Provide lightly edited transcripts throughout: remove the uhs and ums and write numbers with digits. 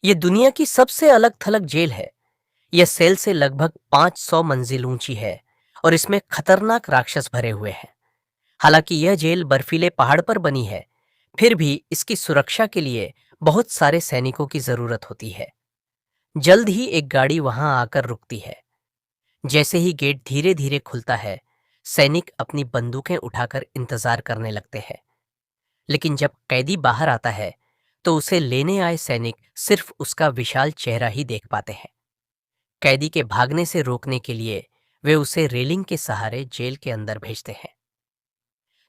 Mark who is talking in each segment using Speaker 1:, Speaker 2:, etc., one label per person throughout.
Speaker 1: ये दुनिया की सबसे अलग-थलग जेल है। यह सेल से लगभग 500 मंजिल ऊंची है और इसमें खतरनाक राक्षस भरे हुए हैं। हालांकि यह जेल बर्फीले पहाड़ पर बनी है, फिर भी इसकी सुरक्षा के लिए बहुत सारे सैनिकों की जरूरत होती है। जल्द ही एक गाड़ी वहां आकर रुकती है। जैसे ही गेट धीरे-धीरे खुलता है, सैनिक अपनी बंदूकें उठाकर इंतजार करने लगते हैं। लेकिन जब कैदी बाहर आता है, तो उसे लेने आए सैनिक सिर्फ उसका विशाल चेहरा ही देख पाते हैं। कैदी के भागने से रोकने के लिए वे उसे रेलिंग के सहारे जेल के अंदर भेजते हैं।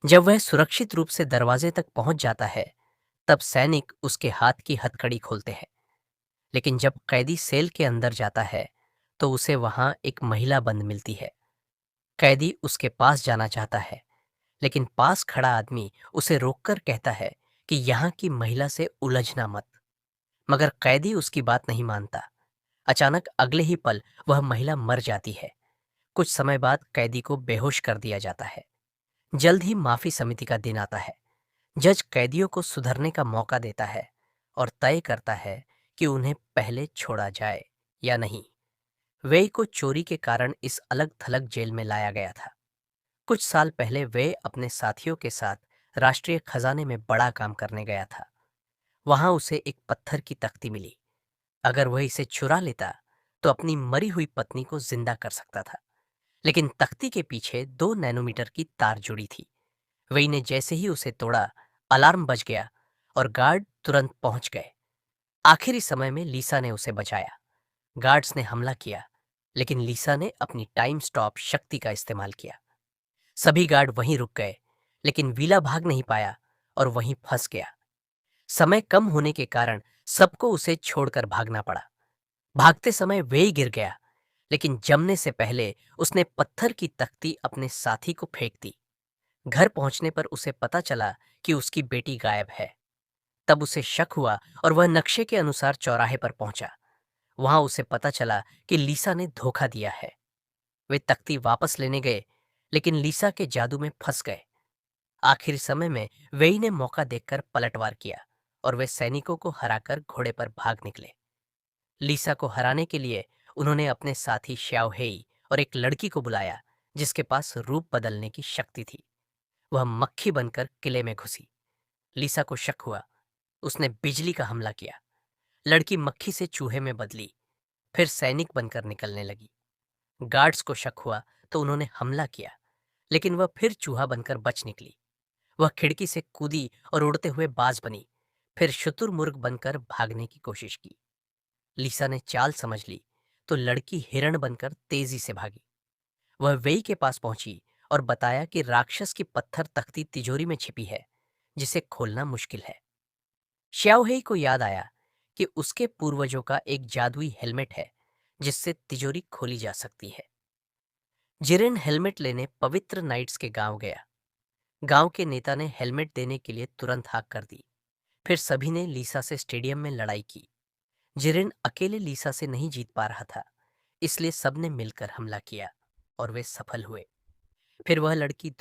Speaker 1: जब वह सुरक्षित रूप से दरवाजे तक पहुंच जाता है, तब सैनिक उसके हाथ की हथकड़ी खोलते हैं। लेकिन जब कैदी सेल के अंदर जाता है, तो उसे वहां एक महिला बंद मिलती है। कैदी उसके पास जाना चाहता है, लेकिन पास खड़ा आदमी उसे रोककर कहता है कि यहाँ की महिला से उलझना मत। मगर कैदी उसकी बात नहीं मानता। अचानक अगले ही पल वह महिला मर जाती है। कुछ समय बाद कैदी को बेहोश कर दिया जाता है। जल्द ही माफी समिति का दिन आता है। जज कैदियों को सुधरने का मौका देता है और तय करता है कि उन्हें पहले छोड़ा जाए या नहीं। वेई को चोरी के कारण इस अलग थलग जेल में लाया गया था। कुछ साल पहले वे अपने साथियों के साथ राष्ट्रीय खजाने में बड़ा काम करने गया था। वहां उसे एक पत्थर की तख्ती मिली। अगर वह इसे चुरा लेता, तो अपनी मरी हुई पत्नी को जिंदा कर सकता था। लेकिन तख्ती के पीछे 2 नैनोमीटर की तार जुड़ी थी। वेई ने जैसे ही उसे तोड़ा, अलार्म बज गया और गार्ड तुरंत पहुंच गए। आखिरी समय में लीसा ने उसे बचाया। गार्ड्स ने हमला किया, लेकिन लीसा ने अपनी टाइम स्टॉप शक्ति का इस्तेमाल किया। सभी गार्ड वहीं रुक गए, लेकिन वीला भाग नहीं पाया और वहीं फंस गया। समय कम होने के कारण सबको उसे छोड़कर भागना पड़ा। भागते समय वे ही गिर गया, लेकिन जमने से पहले उसने पत्थर की तख्ती अपने साथी को फेंक दी। घर पहुंचने पर उसे पता चला कि उसकी बेटी गायब है। तब उसे शक हुआ और वह नक्शे के अनुसार चौराहे पर पहुंचा। वहां उसे पता चला कि लीसा ने धोखा दिया है। वे तख्ती वापस लेने गए, लेकिन लीसा के जादू में फंस गए। आखिरी समय में वेई ने मौका देखकर पलटवार किया और वे सैनिकों को हराकर घोड़े पर भाग निकले। लीसा को हराने के लिए उन्होंने अपने साथी श्याओ हेई और एक लड़की को बुलाया, जिसके पास रूप बदलने की शक्ति थी। वह मक्खी बनकर किले में घुसी। लीसा को शक हुआ। उसने बिजली का हमला किया। लड़की मक्खी से चूहे में बदली, फिर सैनिक बनकर निकलने लगी। गार्ड्स को शक हुआ तो उन्होंने हमला किया, लेकिन वह फिर चूहा बनकर बच निकली। वह खिड़की से कूदी और उड़ते हुए बाज बनी, फिर शुतुरमुर्ग बनकर भागने की कोशिश की। लीसा ने चाल समझ ली, तो लड़की हिरण बनकर तेजी से भागी। वह वेई के पास पहुंची और बताया कि राक्षस की पत्थर तख्ती तिजोरी में छिपी है, जिसे खोलना मुश्किल है। श्याओहेई को याद आया कि उसके पूर्वजों का एक जादुई हेलमेट है, जिससे तिजोरी खोली जा सकती है। जिरेन हेलमेट लेने पवित्र नाइट्स के गांव गया। गांव के नेता ने हेलमेट देने के लिए तुरंत हाक कर दी। फिर सभी ने लीसा से स्टेडियम में लड़ाई की। जिरेन अकेले लीसा से नहीं जीत पा रहा था, इसलिए सबने मिलकर हमला किया और वे सफल हुए। फिर वह लड़की